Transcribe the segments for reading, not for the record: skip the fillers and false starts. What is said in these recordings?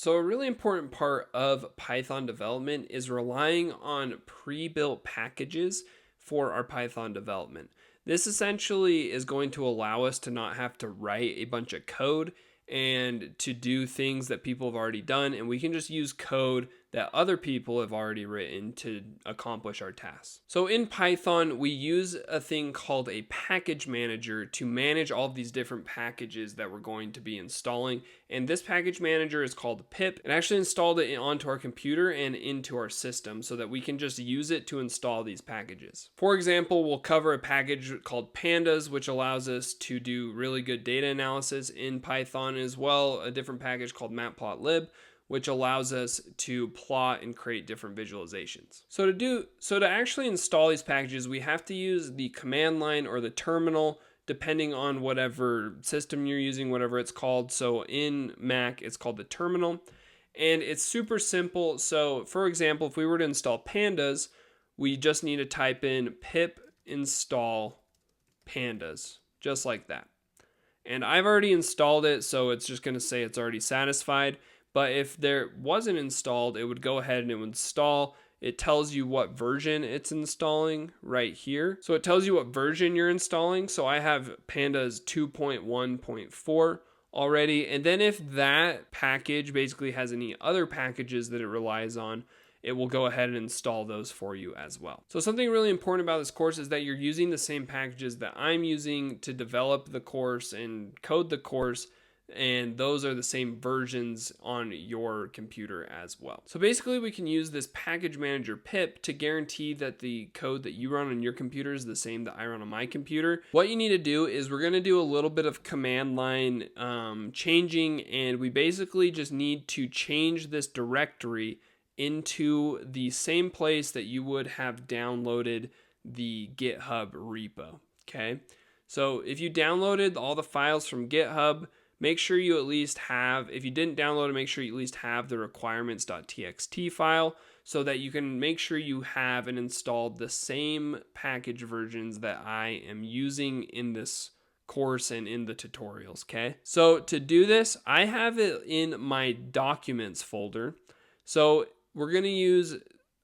So a really important part of Python development is relying on pre-built packages for our Python development. This essentially is going to allow us to not have to write a bunch of code and to do things that people have already done, and we can just use code that other people have already written to accomplish our tasks. So in Python, we use a thing called a package manager to manage all of these different packages that we're going to be installing. And this package manager is called PIP. It actually installed it onto our computer and into our system so that we can just use it to install these packages. For example, we'll cover a package called Pandas, which allows us to do really good data analysis in Python, as well a different package called matplotlib, which allows us to plot and create different visualizations. So to actually install these packages, we have to use the command line or the terminal, depending on whatever system you're using, whatever it's called. So in Mac, it's called the terminal, and it's super simple. So for example, if we were to install pandas, we just need to type in pip install pandas, just like that. And I've already installed it, so it's just going to say it's already satisfied. But if there wasn't installed, it would go ahead and it would install. It tells you what version it's installing right here. So it tells you what version you're installing. So I have Pandas 2.1.4 already. And then if that package basically has any other packages that it relies on, it will go ahead and install those for you as well. So something really important about this course is that you're using the same packages that I'm using to develop the course and code the course, and those are the same versions on your computer as well. So basically we can use this package manager pip to guarantee that the code that you run on your computer is the same that I run on my computer. What you need to do is we're going to do a little bit of command line changing, and we basically just need to change this directory into the same place that you would have downloaded the GitHub repo. Okay, so if you downloaded all the files from GitHub, make sure you at least have, if you didn't download it, make sure you at least have the requirements.txt file so that you can make sure you have and installed the same package versions that I am using in this course and in the tutorials, okay? So to do this, I have it in my documents folder. So we're going to use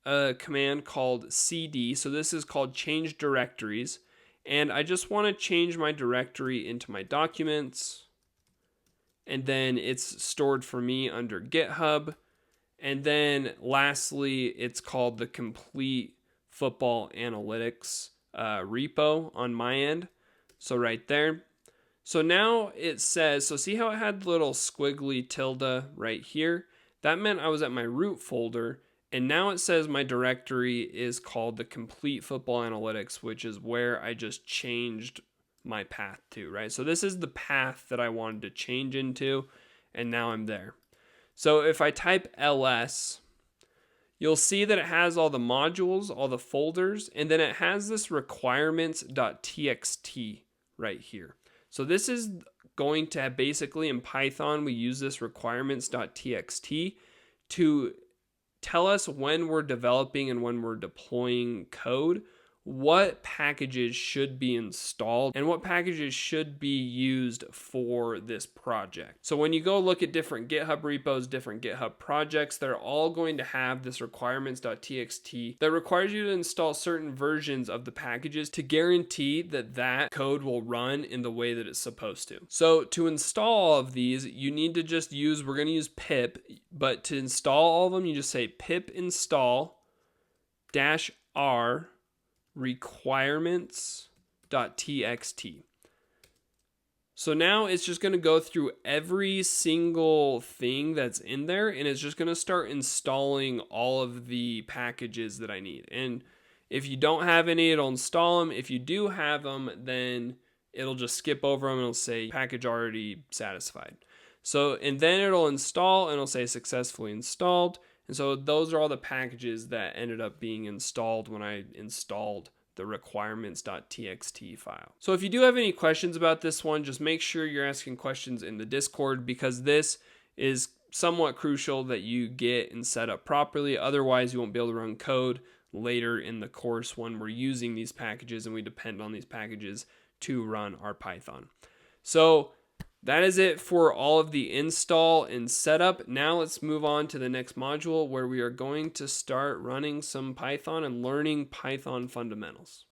a command called cd. So this is called change directories. And I just want to change my directory into my documents. And then it's stored for me under GitHub. And then lastly, it's called the complete football analytics repo on my end. So right there. So now it says, so see how it had the little squiggly tilde right here? That meant I was at my root folder. And now it says my directory is called the complete football analytics, which is where I just changed my path to, right? So this is the path that I wanted to change into, and now I'm there. So if I type ls, you'll see that it has all the modules, all the folders, and then it has this requirements.txt right here. So this is going to have basically in Python, we use this requirements.txt to tell us when we're developing and when we're deploying code, what packages should be installed and what packages should be used for this project. So when you go look at different GitHub repos, different GitHub projects, they're all going to have this requirements.txt that requires you to install certain versions of the packages to guarantee that that code will run in the way that it's supposed to. So to install all of these, you need to just use, we're going to use pip, but to install all of them, you just say pip install -r requirements.txt. So now it's just going to go through every single thing that's in there, and it's just going to start installing all of the packages that I need. And if you don't have any, it'll install them. If you do have them, then it'll just skip over them and it'll say package already satisfied. So, and then it'll install and it'll say successfully installed. And so those are all the packages that ended up being installed when I installed the requirements.txt file. So if you do have any questions about this one, just make sure you're asking questions in the Discord, because this is somewhat crucial that you get and set up properly. Otherwise, you won't be able to run code later in the course when we're using these packages and we depend on these packages to run our Python. So That is it for all of the install and setup. Now let's move on to the next module where we are going to start running some Python and learning Python fundamentals.